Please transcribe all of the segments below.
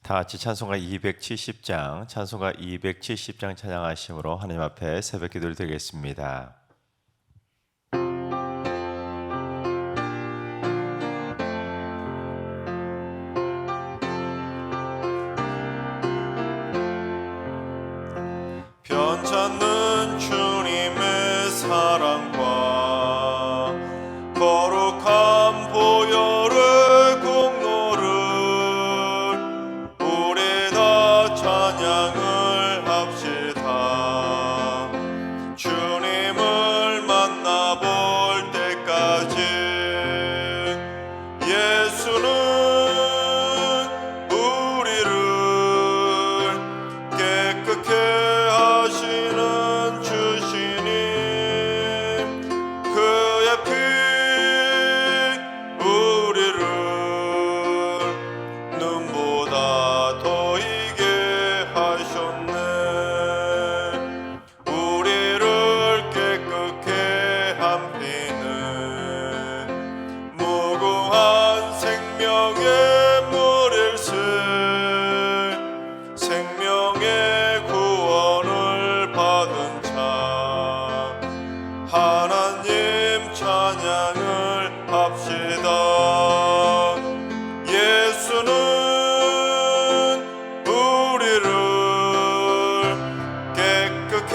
다 같이 찬송가 270장, 찬송가 270장 찬양하심으로 하나님 앞에 새벽 기도를 드리겠습니다. 변찮는 주님의 사랑과 거룩한 보혈의 공로를 우리 다 찬양을 합시다. 주님을 만나볼 때까지 예수는 우리를 깨끗게 하시는 주시니 그의 피 우리를 눈보다 더 이게 하셨네. 우리를 깨끗게 한 피는 무궁한 생명의 물일세. 생명의 구원을 받은 자 하나님 찬양을 합시다. 예수는 우리를 깨끗게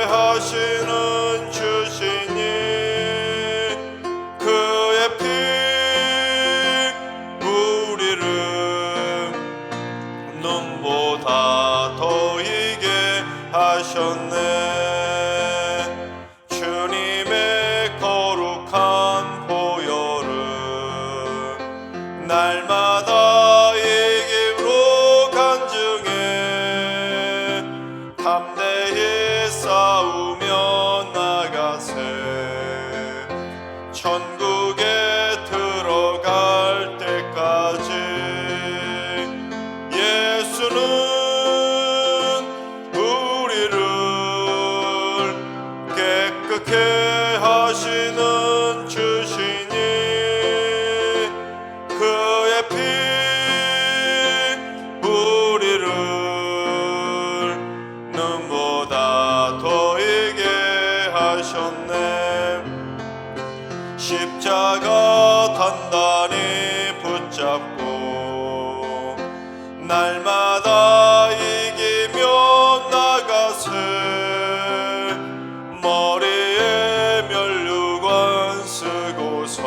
하시는 주시니 그의 피 우리를 눈보다 더 이게 하셨네. 주님의 거룩한 보혈은 날마다 이김으로 간증해 담대히 싸우며 나가세. 천국에 들어갈 때까지 예수는 우리를 깨끗게 하시는 주시니 그의 피 우리를 눈보다 더 이게 하셨네. 십자가 단단히 붙잡고 날마다 이기며 나가세. 머리에 면류관 쓰고서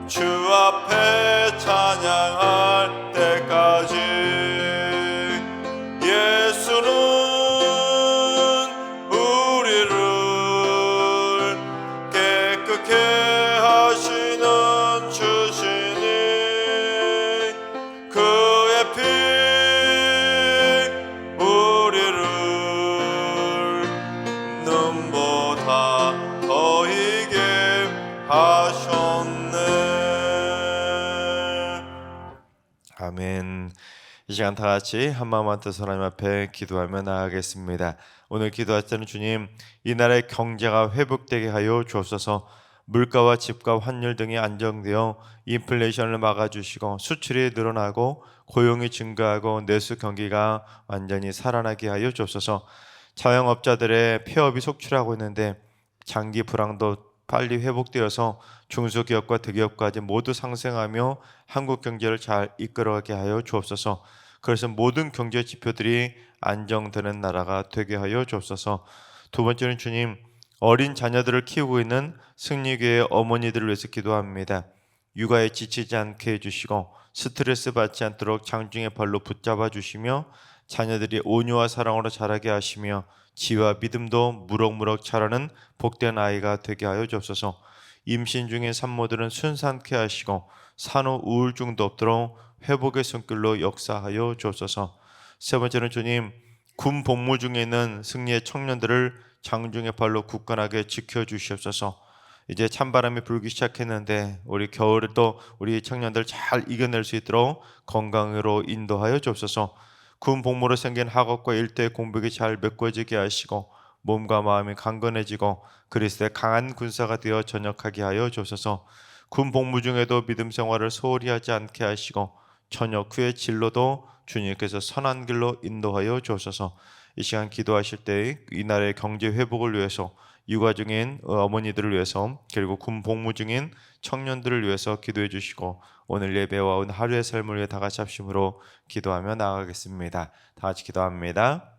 주 앞에 찬양할 때까지 예수는 우리를 깨끗게 하시는 주시니 그의 피 우리를 눈보다 더 이게 하셨네. 아멘. 이 시간 다 같이 한마음 한뜻 하나님 앞에 기도하며 나아가겠습니다. 오늘 기도할 때는 주님, 이 나라의 경제가 회복되게 하여 주옵소서. 물가와 집값, 환율 등이 안정되어 인플레이션을 막아주시고 수출이 늘어나고 고용이 증가하고 내수 경기가 완전히 살아나게 하여 주옵소서. 자영업자들의 폐업이 속출하고 있는데 장기 불황도 빨리 회복되어서 중소기업과 대기업까지 모두 상승하며 한국 경제를 잘 이끌어가게 하여 주옵소서. 그래서 모든 경제 지표들이 안정되는 나라가 되게 하여 주옵소서. 두 번째는 주님, 어린 자녀들을 키우고 있는 승리교회 어머니들을 위해서 기도합니다. 육아에 지치지 않게 해주시고 스트레스 받지 않도록 장중의 발로 붙잡아 주시며 자녀들이 온유와 사랑으로 자라게 하시며 지혜와 믿음도 무럭무럭 자라는 복된 아이가 되게 하여 주옵소서. 임신 중인 산모들은 순산케 하시고 산후 우울증도 없도록 회복의 손길로 역사하여 주옵소서. 세 번째는 주님, 군 복무 중에 있는 승리의 청년들을 장중의 발로 굳건하게 지켜주시옵소서. 이제 찬바람이 불기 시작했는데 우리 겨울에 또 우리 청년들 잘 이겨낼 수 있도록 건강으로 인도하여 주옵소서. 군 복무로 생긴 학업과 일대의 공백이 잘 메꿔지게 하시고 몸과 마음이 강건해지고 그리스도의 강한 군사가 되어 전역하게 하여 주옵소서. 군 복무 중에도 믿음 생활을 소홀히 하지 않게 하시고 저녁 후의 진로도 주님께서 선한 길로 인도하여 주옵소서. 이 시간 기도하실 때 이 나라의 경제 회복을 위해서, 육아 중인 어머니들을 위해서, 그리고 군 복무 중인 청년들을 위해서 기도해 주시고, 오늘 예배와 오늘 하루의 삶을 위해 다 같이 합심으로 기도하며 나아가겠습니다. 다 같이 기도합니다.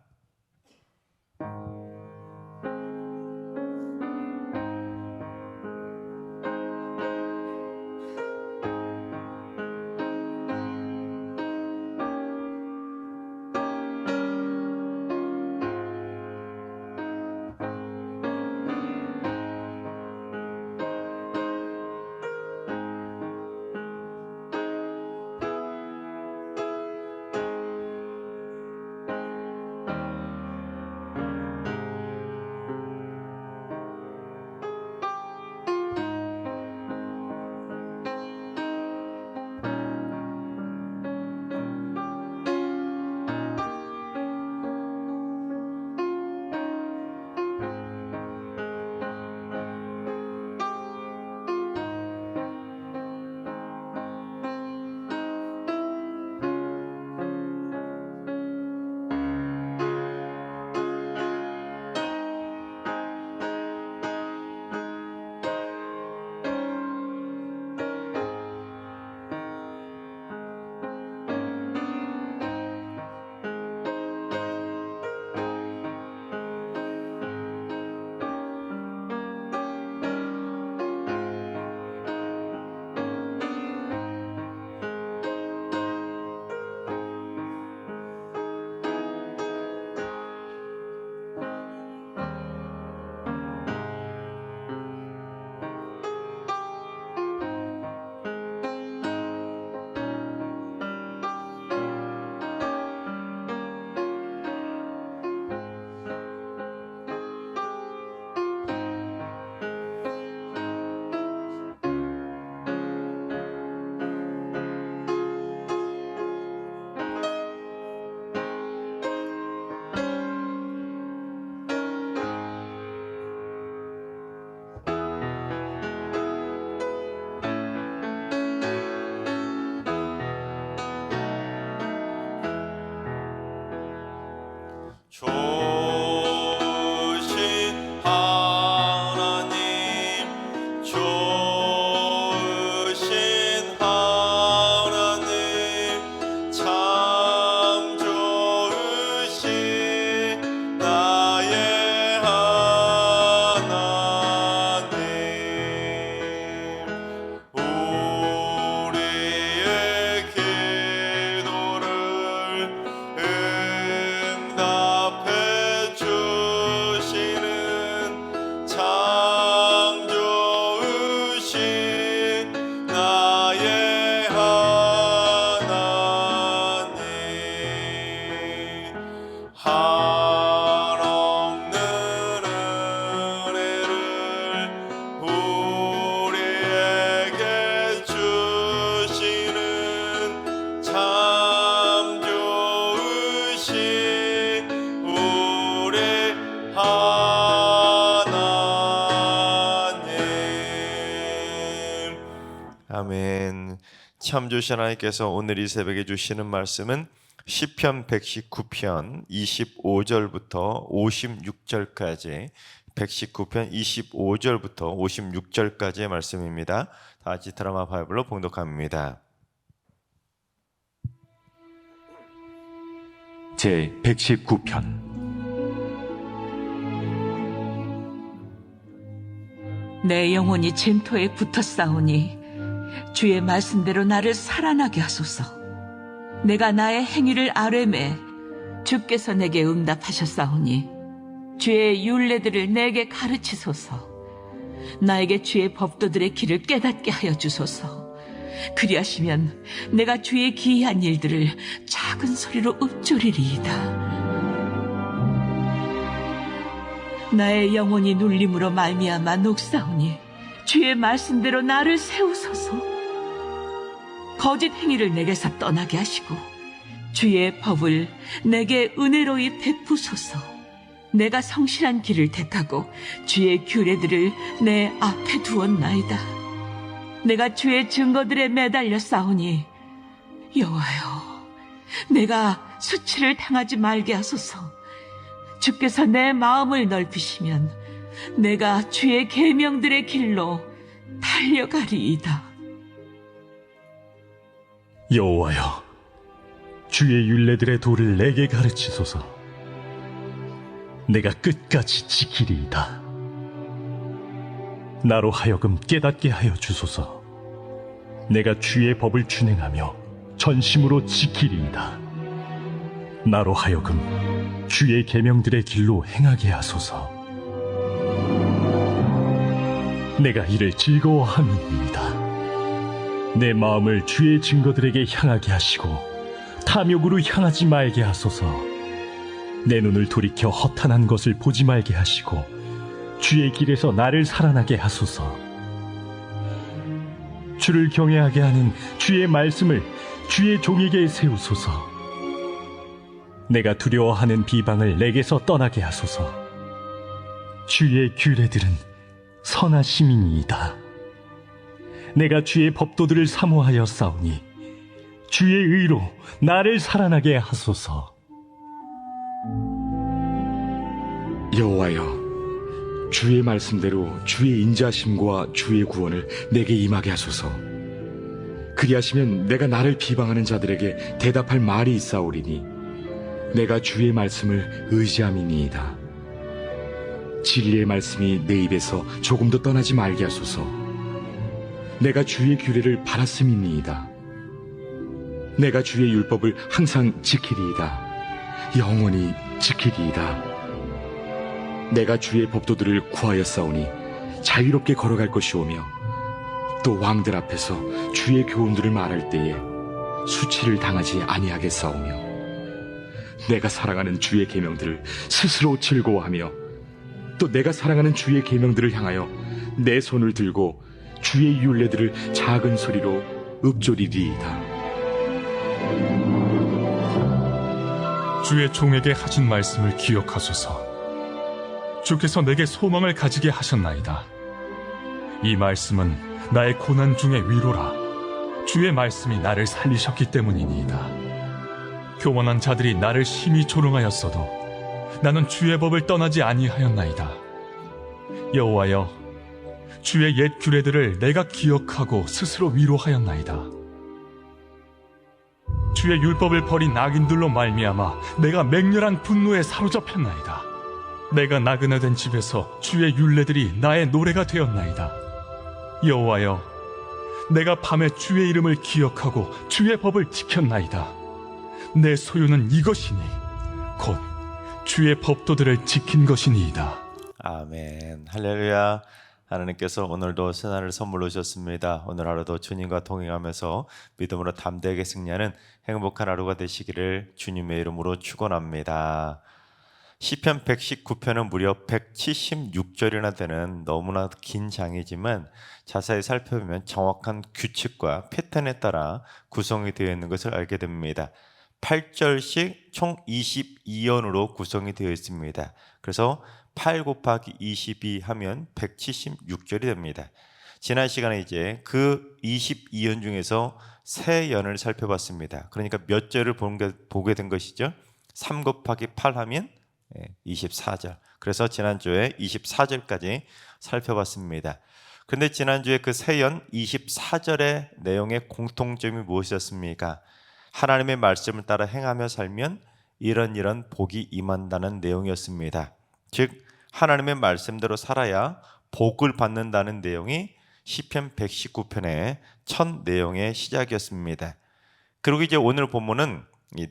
좋으신 하나님, 좋으신 하나님, 참 좋으신 나의 하나님, 우리의 기도를 응답해 주시는 참 좋으신 나의 하나님, 한없는 은혜를 우리에게 주시는 참 좋으신 우리 하나님. 아멘. 참 좋으신 하나님께서 오늘 이 새벽에 주시는 말씀은 시편 119편 25절부터 56절까지 119편 25절부터 56절까지의 말씀입니다. 다 같이 드라마 바이블로 봉독합니다. 제 119편. 내 영혼이 쟁터에 붙어 싸우니 주의 말씀대로 나를 살아나게 하소서. 내가 나의 행위를 아뢰매 주께서 내게 응답하셨사오니 주의 율례들을 내게 가르치소서. 나에게 주의 법도들의 길을 깨닫게 하여 주소서. 그리하시면 내가 주의 기이한 일들을 작은 소리로 읊조리리이다. 나의 영혼이 눌림으로 말미암아 녹사오니 주의 말씀대로 나를 세우소서. 거짓 행위를 내게서 떠나게 하시고 주의 법을 내게 은혜로이 베푸소서. 내가 성실한 길을 택하고 주의 규례들을 내 앞에 두었나이다. 내가 주의 증거들에 매달려 싸우니 여호와여, 내가 수치를 당하지 말게 하소서. 주께서 내 마음을 넓히시면 내가 주의 계명들의 길로 달려가리이다. 여호와여, 주의 율례들의 도를 내게 가르치소서. 내가 끝까지 지키리이다. 나로 하여금 깨닫게 하여 주소서. 내가 주의 법을 준행하며 전심으로 지키리이다. 나로 하여금 주의 계명들의 길로 행하게 하소서. 내가 이를 즐거워함이니이다. 내 마음을 주의 증거들에게 향하게 하시고 탐욕으로 향하지 말게 하소서. 내 눈을 돌이켜 허탄한 것을 보지 말게 하시고 주의 길에서 나를 살아나게 하소서. 주를 경외하게 하는 주의 말씀을 주의 종에게 세우소서. 내가 두려워하는 비방을 내게서 떠나게 하소서. 주의 규례들은 선하심이니이다. 내가 주의 법도들을 사모하여 싸우니 주의 의로 나를 살아나게 하소서. 여호와여, 주의 말씀대로 주의 인자심과 주의 구원을 내게 임하게 하소서. 그리하시면 내가 나를 비방하는 자들에게 대답할 말이 있사오리니 내가 주의 말씀을 의지함이니이다. 진리의 말씀이 내 입에서 조금도 떠나지 말게 하소서. 내가 주의 규례를 바랐음이니이다. 내가 주의 율법을 항상 지키리이다. 영원히 지키리이다. 내가 주의 법도들을 구하여 싸우니 자유롭게 걸어갈 것이오며 또 왕들 앞에서 주의 교훈들을 말할 때에 수치를 당하지 아니하겠사오며 내가 사랑하는 주의 계명들을 스스로 즐거워하며 또 내가 사랑하는 주의 계명들을 향하여 내 손을 들고 주의 율례들을 작은 소리로 읊조리리이다. 주의 종에게 하신 말씀을 기억하소서. 주께서 내게 소망을 가지게 하셨나이다. 이 말씀은 나의 고난 중의 위로라. 주의 말씀이 나를 살리셨기 때문이니이다. 교만한 자들이 나를 심히 조롱하였어도 나는 주의 법을 떠나지 아니하였나이다. 여호와여, 주의 옛 규례들을 내가 기억하고 스스로 위로하였나이다. 주의 율법을 버린 악인들로 말미암아 내가 맹렬한 분노에 사로잡혔나이다. 내가 나그네된 집에서 주의 율례들이 나의 노래가 되었나이다. 여호와여, 내가 밤에 주의 이름을 기억하고 주의 법을 지켰나이다. 내 소유는 이것이니 곧 주의 법도들을 지킨 것이니이다. 아멘. 할렐루야. 하나님께서 오늘도 새날을 선물로 주셨습니다. 오늘 하루도 주님과 동행하면서 믿음으로 담대하게 승리하는 행복한 하루가 되시기를 주님의 이름으로 축원합니다. 시편 119편은 무려 176절이나 되는 너무나 긴 장이지만 자세히 살펴보면 정확한 규칙과 패턴에 따라 구성이 되어 있는 것을 알게 됩니다. 8절씩 총 22연으로 구성이 되어 있습니다. 그래서 8 곱하기 22 하면 176절이 됩니다. 지난 시간에 이제 그 22연 중에서 세 연을 살펴봤습니다. 그러니까 몇 절을 보게 된 것이죠? 3 곱하기 8 하면 24절. 그래서 지난주에 24절까지 살펴봤습니다. 그런데 지난주에 그 세 연 24절의 내용의 공통점이 무엇이었습니까? 하나님의 말씀을 따라 행하며 살면 이런 복이 임한다는 내용이었습니다. 즉 하나님의 말씀대로 살아야 복을 받는다는 내용이 시편 119편의 첫 내용의 시작이었습니다. 그리고 이제 오늘 본문은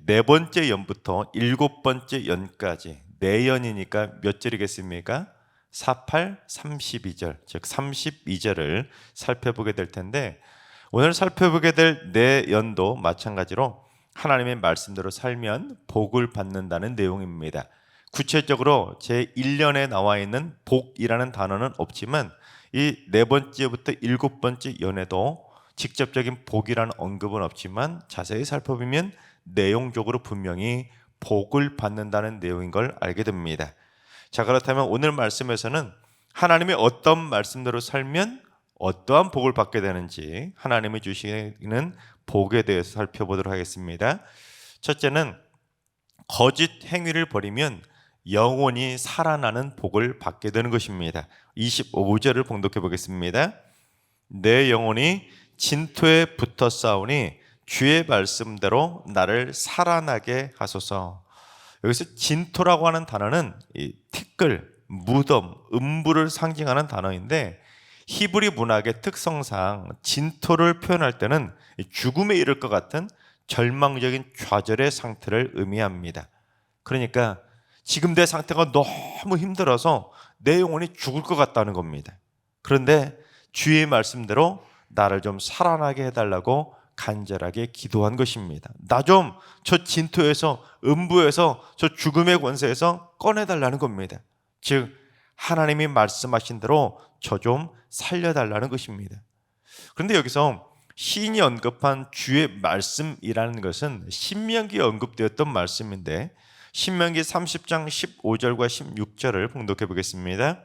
네 번째 연부터 일곱 번째 연까지 네 연이니까 몇 절이겠습니까? 48, 32절, 즉 32절을 살펴보게 될 텐데 오늘 살펴보게 될 네 연도 마찬가지로 하나님의 말씀대로 살면 복을 받는다는 내용입니다. 구체적으로 제1년에 나와 있는 복이라는 단어는 없지만 이 네 번째부터 일곱 번째 연에도 직접적인 복이라는 언급은 없지만 자세히 살펴보면 내용적으로 분명히 복을 받는다는 내용인 걸 알게 됩니다. 자, 그렇다면 오늘 말씀에서는 하나님의 어떤 말씀대로 살면 어떠한 복을 받게 되는지 하나님이 주시는 복에 대해서 살펴보도록 하겠습니다. 첫째는 거짓 행위를 버리면 영원히 살아나는 복을 받게 되는 것입니다. 25절을 봉독해 보겠습니다. 내 영혼이 진토에 붙어 싸우니 주의 말씀대로 나를 살아나게 하소서. 여기서 진토라고 하는 단어는 이 티끌, 무덤, 음부를 상징하는 단어인데 히브리 문학의 특성상 진토를 표현할 때는 죽음에 이를 것 같은 절망적인 좌절의 상태를 의미합니다. 그러니까 지금 내 상태가 너무 힘들어서 내 영혼이 죽을 것 같다는 겁니다. 그런데 주의 말씀대로 나를 좀 살아나게 해달라고 간절하게 기도한 것입니다. 나 좀 저 진토에서, 음부에서, 저 죽음의 권세에서 꺼내달라는 겁니다. 즉 하나님이 말씀하신 대로 저 좀 살려달라는 것입니다. 그런데 여기서 시인이 언급한 주의 말씀이라는 것은 신명기에 언급되었던 말씀인데 신명기 30장 15절과 16절을 봉독해 보겠습니다.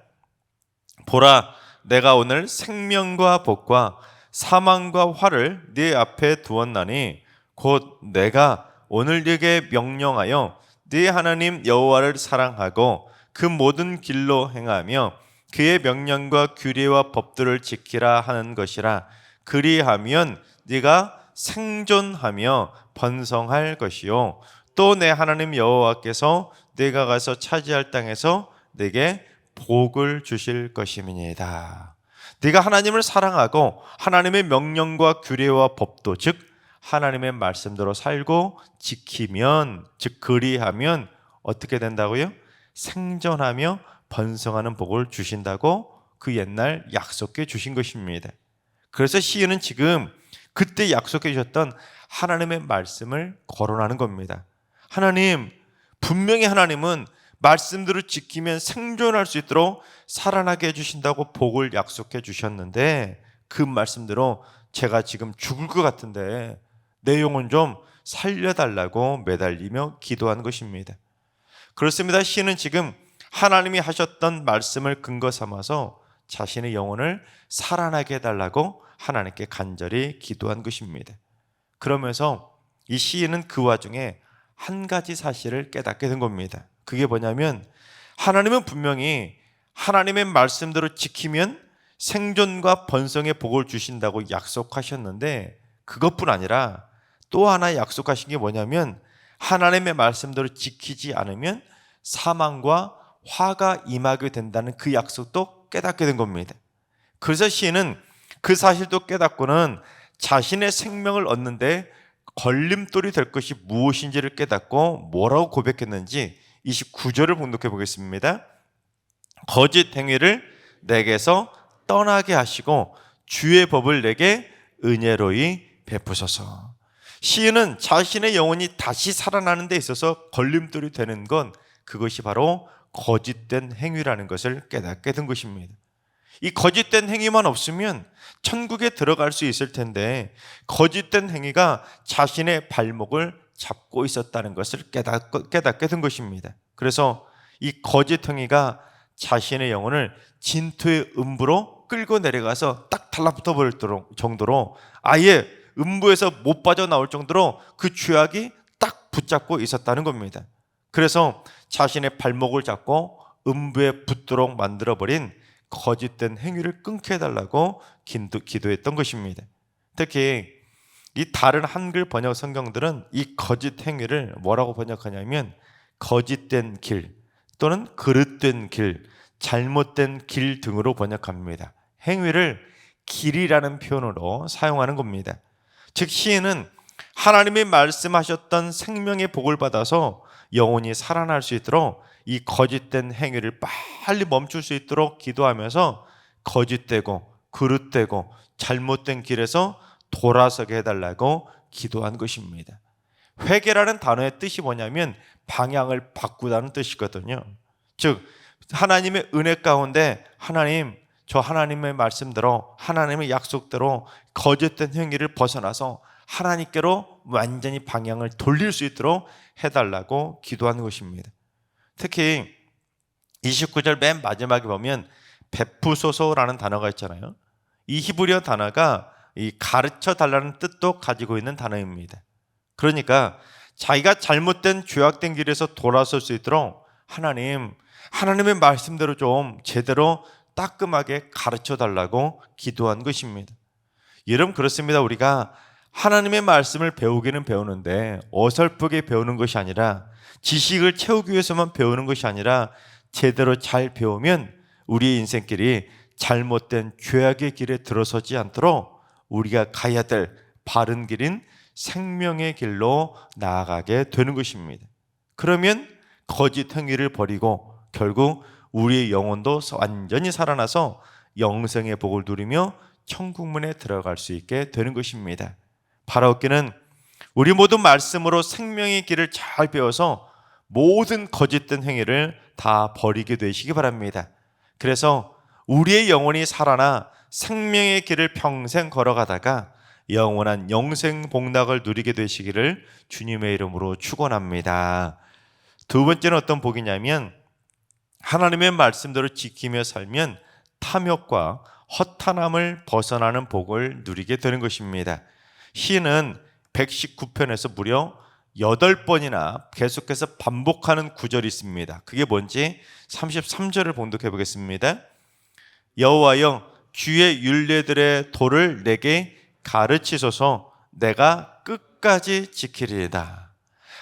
보라, 내가 오늘 생명과 복과 사망과 화를 네 앞에 두었나니 곧 내가 오늘 네게 명령하여 네 하나님 여호와를 사랑하고 그 모든 길로 행하며 그의 명령과 규례와 법들을 지키라 하는 것이라. 그리하면 네가 생존하며 번성할 것이요 또 내 하나님 여호와께서 네가 가서 차지할 땅에서 네게 복을 주실 것임이니이다. 네가 하나님을 사랑하고 하나님의 명령과 규례와 법도 즉 하나님의 말씀대로 살고 지키면 즉 그리하면 어떻게 된다고요? 생존하며 번성하는 복을 주신다고 그 옛날 약속해 주신 것입니다. 그래서 시인은 지금 그때 약속해 주셨던 하나님의 말씀을 거론하는 겁니다. 하나님, 분명히 하나님은 말씀대로 지키면 생존할 수 있도록 살아나게 해주신다고 복을 약속해 주셨는데 그 말씀대로 제가 지금 죽을 것 같은데 내 영혼 좀 살려달라고 매달리며 기도한 것입니다. 그렇습니다. 시인은 지금 하나님이 하셨던 말씀을 근거 삼아서 자신의 영혼을 살아나게 해달라고 하나님께 간절히 기도한 것입니다. 그러면서 이 시인은 그 와중에 한 가지 사실을 깨닫게 된 겁니다. 그게 뭐냐면 하나님은 분명히 하나님의 말씀대로 지키면 생존과 번성의 복을 주신다고 약속하셨는데 그것뿐 아니라 또 하나 약속하신 게 뭐냐면 하나님의 말씀대로 지키지 않으면 사망과 화가 임하게 된다는 그 약속도 깨닫게 된 겁니다. 그래서 시인은 그 사실도 깨닫고는 자신의 생명을 얻는데 걸림돌이 될 것이 무엇인지를 깨닫고 뭐라고 고백했는지 29절을 봉독해 보겠습니다. 거짓 행위를 내게서 떠나게 하시고 주의 법을 내게 은혜로이 베푸소서. 시인은 자신의 영혼이 다시 살아나는 데 있어서 걸림돌이 되는 건 그것이 바로 거짓된 행위라는 것을 깨닫게 된 것입니다. 이 거짓된 행위만 없으면 천국에 들어갈 수 있을 텐데 거짓된 행위가 자신의 발목을 잡고 있었다는 것을 깨닫게 된 것입니다. 그래서 이 거짓 행위가 자신의 영혼을 진토의 음부로 끌고 내려가서 딱 달라붙어 버릴 정도로 아예 음부에서 못 빠져나올 정도로 그 죄악이 딱 붙잡고 있었다는 겁니다. 그래서 자신의 발목을 잡고 음부에 붙도록 만들어버린 거짓된 행위를 끊게 해달라고 기도했던 것입니다. 특히 이 다른 한글 번역 성경들은 이 거짓 행위를 뭐라고 번역하냐면 거짓된 길 또는 그릇된 길, 잘못된 길 등으로 번역합니다. 행위를 길이라는 표현으로 사용하는 겁니다. 즉 시인은 하나님이 말씀하셨던 생명의 복을 받아서 영혼이 살아날 수 있도록 이 거짓된 행위를 빨리 멈출 수 있도록 기도하면서 거짓되고 그릇되고 잘못된 길에서 돌아서게 해달라고 기도한 것입니다. 회개라는 단어의 뜻이 뭐냐면 방향을 바꾸다는 뜻이거든요. 즉 하나님의 은혜 가운데 하나님, 저 하나님의 말씀대로 하나님의 약속대로 거짓된 행위를 벗어나서 하나님께로 완전히 방향을 돌릴 수 있도록 해달라고 기도하는 것입니다. 특히 29절 맨 마지막에 보면 베푸소서라는 단어가 있잖아요. 이 히브리어 단어가 이 가르쳐 달라는 뜻도 가지고 있는 단어입니다. 그러니까 자기가 잘못된 죄악된 길에서 돌아설 수 있도록 하나님의 말씀대로 좀 제대로 따끔하게 가르쳐 달라고 기도한 것입니다. 여러분, 그렇습니다. 우리가 하나님의 말씀을 배우기는 배우는데 어설프게 배우는 것이 아니라, 지식을 채우기 위해서만 배우는 것이 아니라 제대로 잘 배우면 우리의 인생길이 잘못된 죄악의 길에 들어서지 않도록 우리가 가야 될 바른 길인 생명의 길로 나아가게 되는 것입니다. 그러면 거짓 행위를 버리고 결국 우리의 영혼도 완전히 살아나서 영생의 복을 누리며 천국문에 들어갈 수 있게 되는 것입니다. 바라옵기는 우리 모두 말씀으로 생명의 길을 잘 배워서 모든 거짓된 행위를 다 버리게 되시기 바랍니다. 그래서 우리의 영혼이 살아나 생명의 길을 평생 걸어가다가 영원한 영생 복락을 누리게 되시기를 주님의 이름으로 축원합니다. 두 번째는 어떤 복이냐면, 하나님의 말씀대로 지키며 살면 탐욕과 허탄함을 벗어나는 복을 누리게 되는 것입니다. 시인은 119편에서 무려 8번이나 계속해서 반복하는 구절이 있습니다. 그게 뭔지 33절을 봉독해 보겠습니다. 여호와여, 주의 율례들의 도를 내게 가르치소서. 내가 끝까지 지키리이다.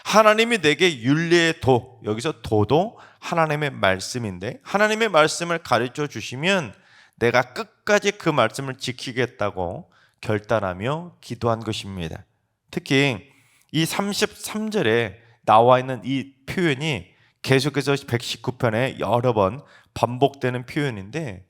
하나님이 내게 율례의 도, 여기서 도도 하나님의 말씀인데, 하나님의 말씀을 가르쳐 주시면 내가 끝까지 그 말씀을 지키겠다고 결단하며 기도한 것입니다. 특히 이 33절에 나와 있는 이 표현이 계속해서 119편에 여러 번 반복되는 표현인데,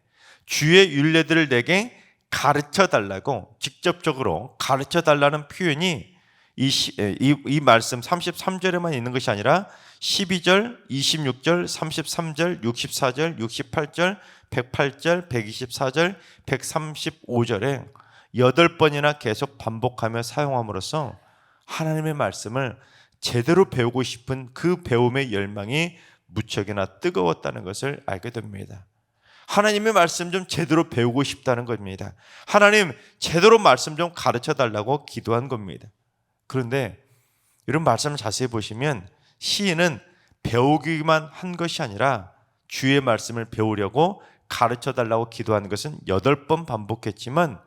주의 율례들을 내게 가르쳐 달라고, 직접적으로 가르쳐 달라는 표현이 이 말씀 33절에만 있는 것이 아니라 12절, 26절, 33절, 64절, 68절, 108절, 124절, 135절에 8번이나 계속 반복하며 사용함으로써 하나님의 말씀을 제대로 배우고 싶은 그 배움의 열망이 무척이나 뜨거웠다는 것을 알게 됩니다. 하나님의 말씀 좀 제대로 배우고 싶다는 겁니다. 하나님, 제대로 말씀 좀 가르쳐 달라고 기도한 겁니다. 그런데 이런 말씀을 자세히 보시면 시인은 배우기만 한 것이 아니라 주의 말씀을 배우려고 가르쳐 달라고 기도한 것은 8번 반복했지만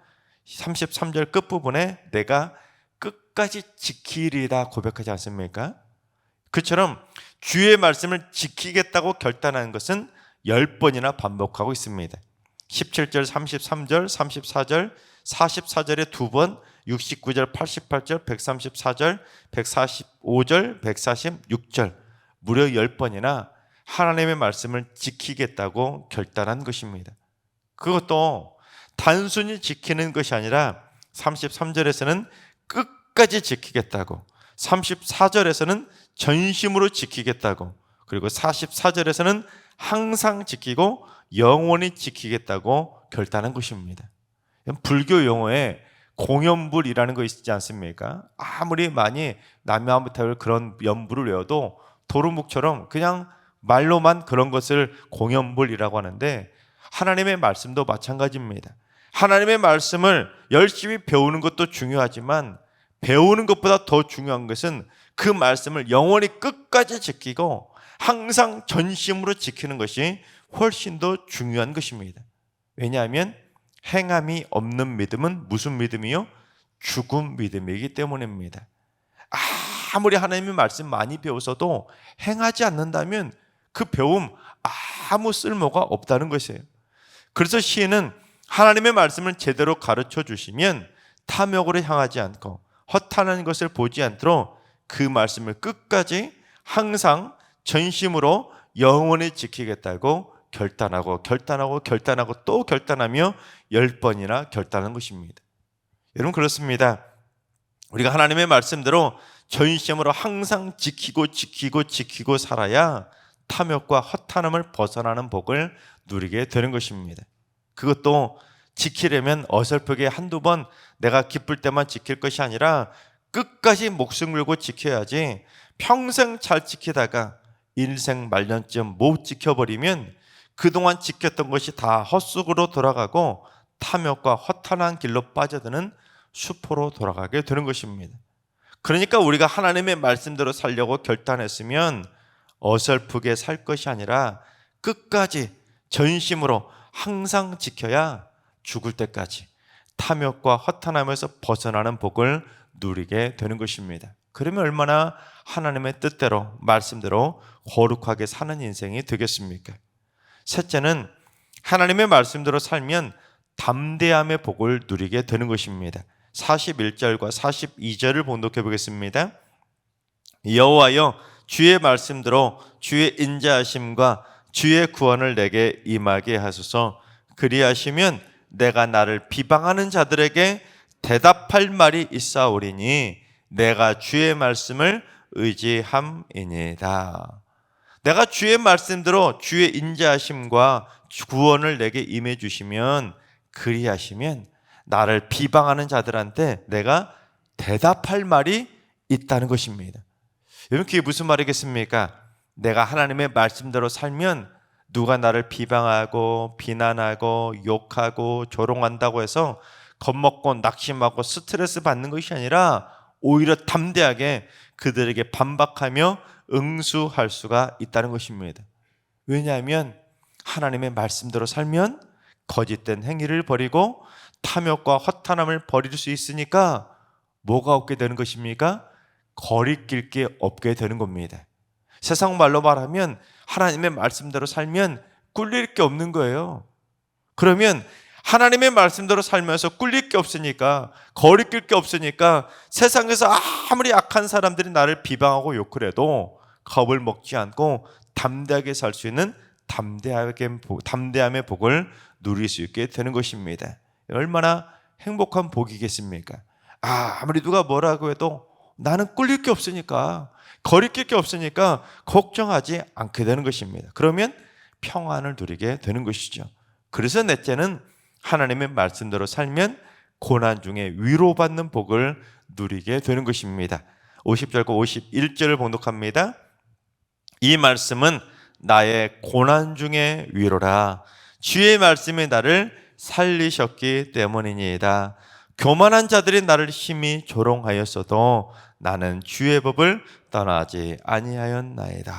33절 끝부분에 내가 끝까지 지키리다 고백하지 않습니까? 그처럼 주의 말씀을 지키겠다고 결단한 것은 10번이나 반복하고 있습니다. 17절, 33절, 34절, 44절에 2번, 69절, 88절, 134절, 145절, 146절 무려 10번이나 하나님의 말씀을 지키겠다고 결단한 것입니다. 그것도 단순히 지키는 것이 아니라 33절에서는 끝까지 지키겠다고, 34절에서는 전심으로 지키겠다고, 그리고 44절에서는 항상 지키고 영원히 지키겠다고 결단한 것입니다. 불교 용어에 공연불이라는 거 있지 않습니까? 아무리 많이 남야부터 그런 연불을 외워도 도루묵처럼 그냥 말로만 그런 것을 공연불이라고 하는데, 하나님의 말씀도 마찬가지입니다. 하나님의 말씀을 열심히 배우는 것도 중요하지만 배우는 것보다 더 중요한 것은 그 말씀을 영원히 끝까지 지키고 항상 전심으로 지키는 것이 훨씬 더 중요한 것입니다. 왜냐하면 행함이 없는 믿음은 무슨 믿음이요? 죽은 믿음이기 때문입니다. 아무리 하나님의 말씀 많이 배워서도 행하지 않는다면 그 배움 아무 쓸모가 없다는 것이에요. 그래서 시인은 하나님의 말씀을 제대로 가르쳐 주시면 탐욕으로 향하지 않고 허탄한 것을 보지 않도록 그 말씀을 끝까지 항상 전심으로 영원히 지키겠다고 결단하고 또 결단하며 10번이나 결단한 것입니다. 여러분, 그렇습니다. 우리가 하나님의 말씀대로 전심으로 항상 지키고 살아야 탐욕과 허탄함을 벗어나는 복을 누리게 되는 것입니다. 그것도 지키려면 어설프게 한두 번 내가 기쁠 때만 지킬 것이 아니라 끝까지 목숨 걸고 지켜야지, 평생 잘 지키다가 인생 말년쯤 못 지켜버리면 그동안 지켰던 것이 다 헛수고로 돌아가고 탐욕과 허탄한 길로 빠져드는 수포로 돌아가게 되는 것입니다. 그러니까 우리가 하나님의 말씀대로 살려고 결단했으면 어설프게 살 것이 아니라 끝까지 전심으로 항상 지켜야 죽을 때까지 탐욕과 허탄함에서 벗어나는 복을 누리게 되는 것입니다. 그러면 얼마나 하나님의 뜻대로 말씀대로 거룩하게 사는 인생이 되겠습니까? 셋째는 하나님의 말씀대로 살면 담대함의 복을 누리게 되는 것입니다. 41절과 42절을 봉독해 보겠습니다. 여호와여 주의 말씀대로 주의 인자하심과 주의 구원을 내게 임하게 하소서. 그리하시면 내가 나를 비방하는 자들에게 대답할 말이 있사오리니 내가 주의 말씀을 의지함이니이다. 내가 주의 말씀대로 주의 인자하심과 구원을 내게 임해 주시면, 그리하시면 나를 비방하는 자들한테 내가 대답할 말이 있다는 것입니다. 여러분, 그게 무슨 말이겠습니까? 내가 하나님의 말씀대로 살면 누가 나를 비방하고 비난하고 욕하고 조롱한다고 해서 겁먹고 낙심하고 스트레스 받는 것이 아니라 오히려 담대하게 그들에게 반박하며 응수할 수가 있다는 것입니다. 왜냐하면 하나님의 말씀대로 살면 거짓된 행위를 버리고 탐욕과 허탄함을 버릴 수 있으니까 뭐가 없게 되는 것입니까? 거리낄 게 없게 되는 겁니다. 세상 말로 말하면 하나님의 말씀대로 살면 꿀릴 게 없는 거예요. 그러면 하나님의 말씀대로 살면서 꿀릴 게 없으니까, 거리낄 게 없으니까 세상에서 아무리 악한 사람들이 나를 비방하고 욕을 해도 겁을 먹지 않고 담대하게 살 수 있는 담대함의 복을 누릴 수 있게 되는 것입니다. 얼마나 행복한 복이겠습니까? 아무리 누가 뭐라고 해도 나는 꿀릴 게 없으니까, 거리낄 게 없으니까 걱정하지 않게 되는 것입니다. 그러면 평안을 누리게 되는 것이죠. 그래서 넷째는 하나님의 말씀대로 살면 고난 중에 위로받는 복을 누리게 되는 것입니다. 50절과 51절을 봉독합니다. 이 말씀은 나의 고난 중에 위로라. 주의 말씀이 나를 살리셨기 때문이니이다. 교만한 자들이 나를 심히 조롱하였어도 나는 주의 법을 떠나지 아니하였나이다.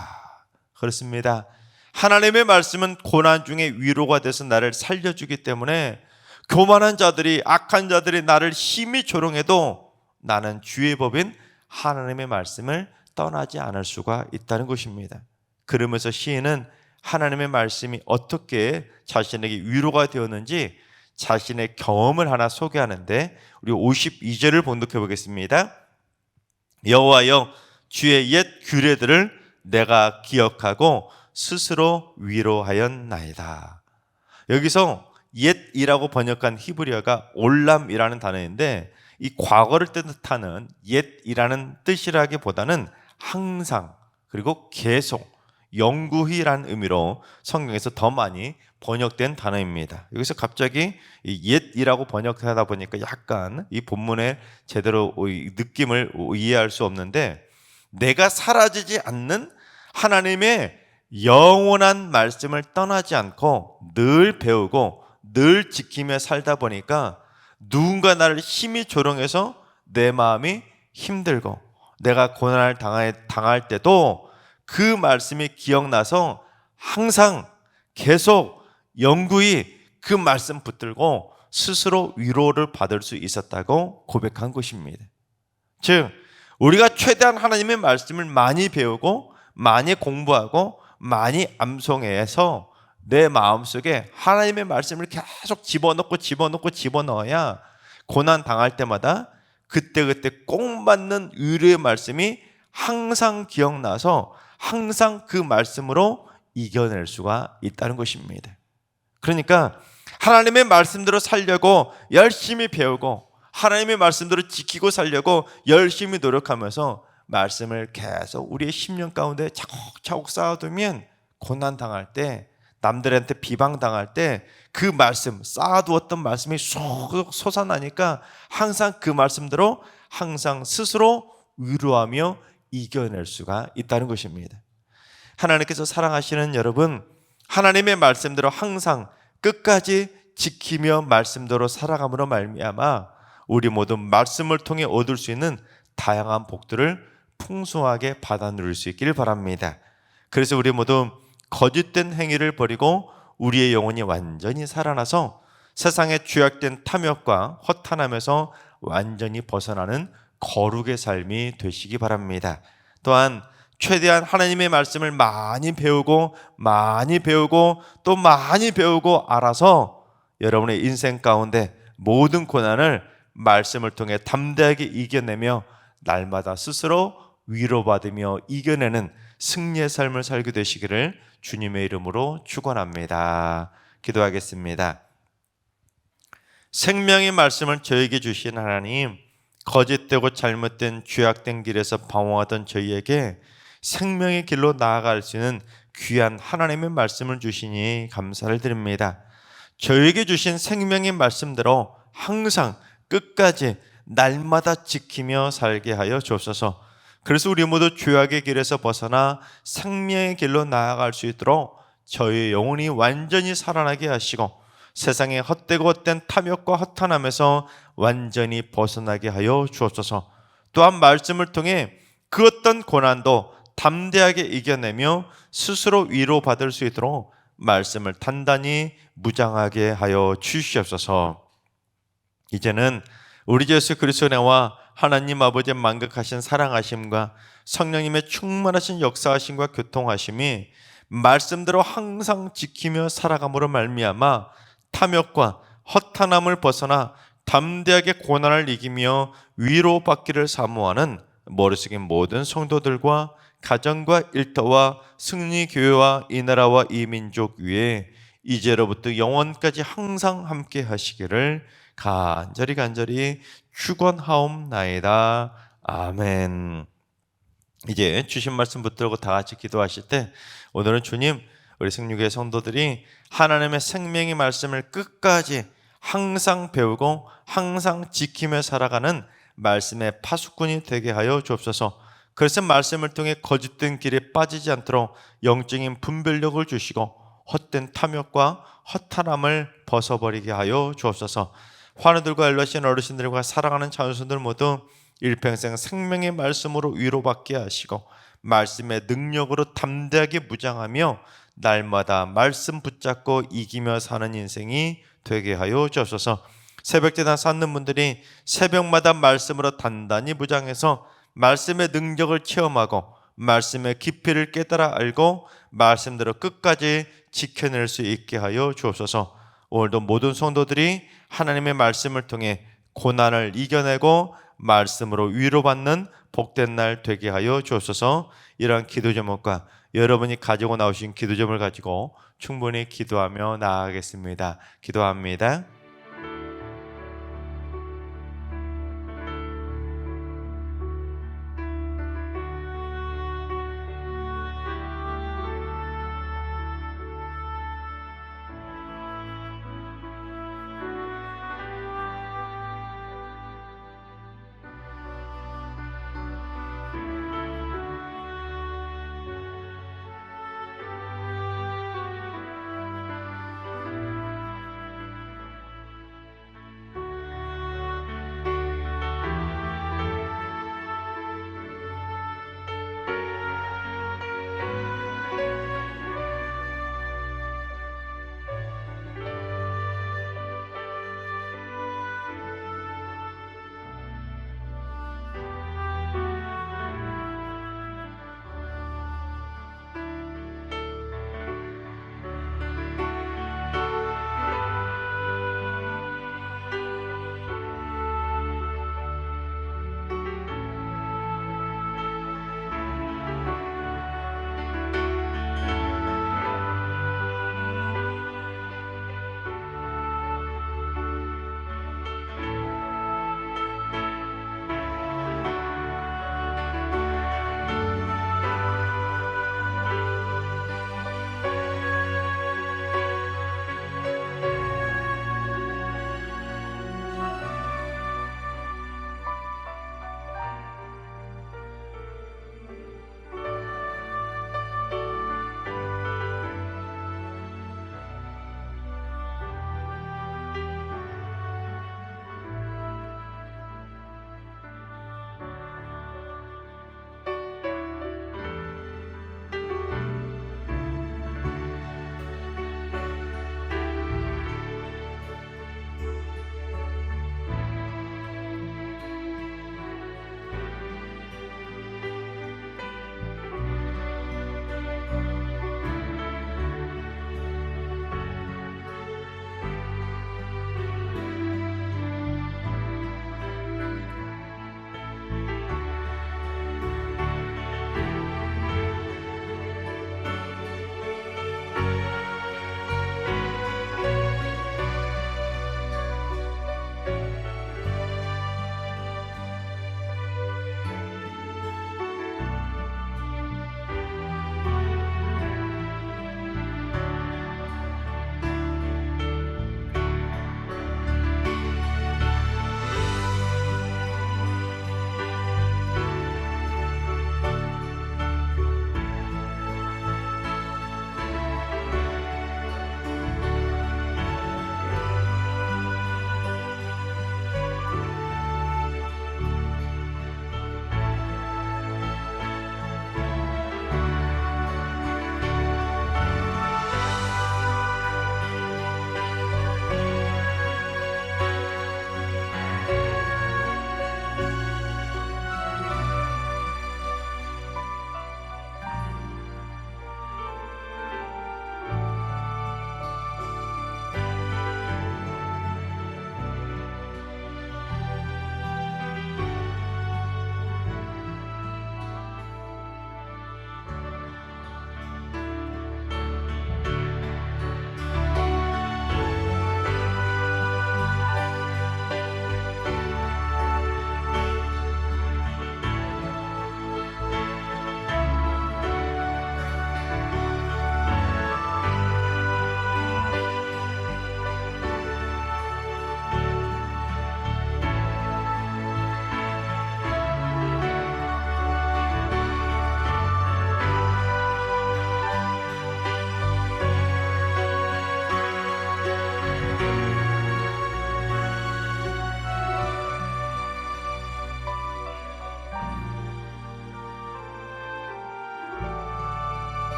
그렇습니다. 하나님의 말씀은 고난 중에 위로가 돼서 나를 살려주기 때문에 교만한 자들이, 악한 자들이 나를 심히 조롱해도 나는 주의 법인 하나님의 말씀을 떠나지 않을 수가 있다는 것입니다. 그러면서 시인은 하나님의 말씀이 어떻게 자신에게 위로가 되었는지 자신의 경험을 하나 소개하는데, 우리 52절을 봉독해 보겠습니다. 여호와여 주의 옛 규례들을 내가 기억하고 스스로 위로하였나이다. 여기서 옛이라고 번역한 히브리어가 올람이라는 단어인데, 이 과거를 뜻하는 옛이라는 뜻이라기보다는 항상, 그리고 계속, 영구히라는 의미로 성경에서 더 많이 번역된 단어입니다. 여기서 갑자기 옛이라고 번역하다 보니까 약간 이 본문의 제대로 느낌을 이해할 수 없는데, 내가 사라지지 않는 하나님의 영원한 말씀을 떠나지 않고 늘 배우고 늘 지키며 살다 보니까 누군가 나를 심히 조롱해서 내 마음이 힘들고 내가 고난을 당할 때도 그 말씀이 기억나서 항상 계속 영구히 그 말씀 붙들고 스스로 위로를 받을 수 있었다고 고백한 것입니다. 즉, 우리가 최대한 하나님의 말씀을 많이 배우고 많이 공부하고 많이 암송해서 내 마음속에 하나님의 말씀을 계속 집어넣어야 고난 당할 때마다 그때그때 꼭 맞는 위로의 말씀이 항상 기억나서 항상 그 말씀으로 이겨낼 수가 있다는 것입니다. 그러니까 하나님의 말씀대로 살려고 열심히 배우고 하나님의 말씀대로 지키고 살려고 열심히 노력하면서 말씀을 계속 우리의 심령 가운데 차곡차곡 쌓아두면 고난 당할 때, 남들한테 비방당할 때 그 말씀, 쌓아두었던 말씀이 쏙 솟아나니까 항상 그 말씀대로 항상 스스로 위로하며 이겨낼 수가 있다는 것입니다. 하나님께서 사랑하시는 여러분, 하나님의 말씀대로 항상 끝까지 지키며 말씀대로 살아감으로 말미암아 우리 모두 말씀을 통해 얻을 수 있는 다양한 복들을 풍성하게 받아 누릴 수 있기를 바랍니다. 그래서 우리 모두 거짓된 행위를 버리고 우리의 영혼이 완전히 살아나서 세상의 죄악된 탐욕과 허탄함에서 완전히 벗어나는 거룩의 삶이 되시기 바랍니다. 또한 최대한 하나님의 말씀을 많이 배우고 또 많이 배우고 알아서 여러분의 인생 가운데 모든 고난을 말씀을 통해 담대하게 이겨내며 날마다 스스로 위로받으며 이겨내는 승리의 삶을 살게 되시기를 주님의 이름으로 축원합니다. 기도하겠습니다. 생명의 말씀을 저에게 주신 하나님, 거짓되고 잘못된 죄악된 길에서 방황하던 저희에게 생명의 길로 나아갈 수 있는 귀한 하나님의 말씀을 주시니 감사를 드립니다. 저에게 주신 생명의 말씀대로 항상 끝까지 날마다 지키며 살게 하여 주옵소서. 그래서 우리 모두 죄악의 길에서 벗어나 생명의 길로 나아갈 수 있도록 저희의 영혼이 완전히 살아나게 하시고 세상의 헛되고 헛된 탐욕과 허탄함에서 완전히 벗어나게 하여 주옵소서. 또한 말씀을 통해 그 어떤 고난도 담대하게 이겨내며 스스로 위로받을 수 있도록 말씀을 단단히 무장하게 하여 주시옵소서. 이제는 우리 주 예수 그리스도의 은혜와 하나님 아버지의 만극하신 사랑하심과 성령님의 충만하신 역사하심과 교통하심이 말씀대로 항상 지키며 살아감으로 말미암아 탐욕과 허탄함을 벗어나 담대하게 고난을 이기며 위로받기를 사모하는 머릿속의 모든 성도들과 가정과 일터와 승리교회와 이 나라와 이 민족 위에 이제로부터 영원까지 항상 함께 하시기를 간절히 축원하옵나이다. 아멘. 이제 주신 말씀 붙들고 다 같이 기도하실 때 오늘은 주님, 우리 승리교회 성도들이 하나님의 생명의 말씀을 끝까지 항상 배우고 항상 지키며 살아가는 말씀의 파수꾼이 되게 하여 주옵소서. 그래서 말씀을 통해 거짓된 길에 빠지지 않도록 영적인 분별력을 주시고 헛된 탐욕과 허탄함을 벗어버리게 하여 주옵소서. 환우들과 연로하신 어르신들과 사랑하는 자손들 모두 일평생 생명의 말씀으로 위로받게 하시고 말씀의 능력으로 담대하게 무장하며 날마다 말씀 붙잡고 이기며 사는 인생이 되게 하여 주옵소서. 새벽제단 쌓는 분들이 새벽마다 말씀으로 단단히 무장해서 말씀의 능력을 체험하고 말씀의 깊이를 깨달아 알고 말씀대로 끝까지 지켜낼 수 있게 하여 주옵소서. 오늘도 모든 성도들이 하나님의 말씀을 통해 고난을 이겨내고 말씀으로 위로받는 복된 날 되게 하여 주옵소서. 이러한 기도 제목과 여러분이 가지고 나오신 기도 제목을 가지고 충분히 기도하며 나아가겠습니다. 기도합니다.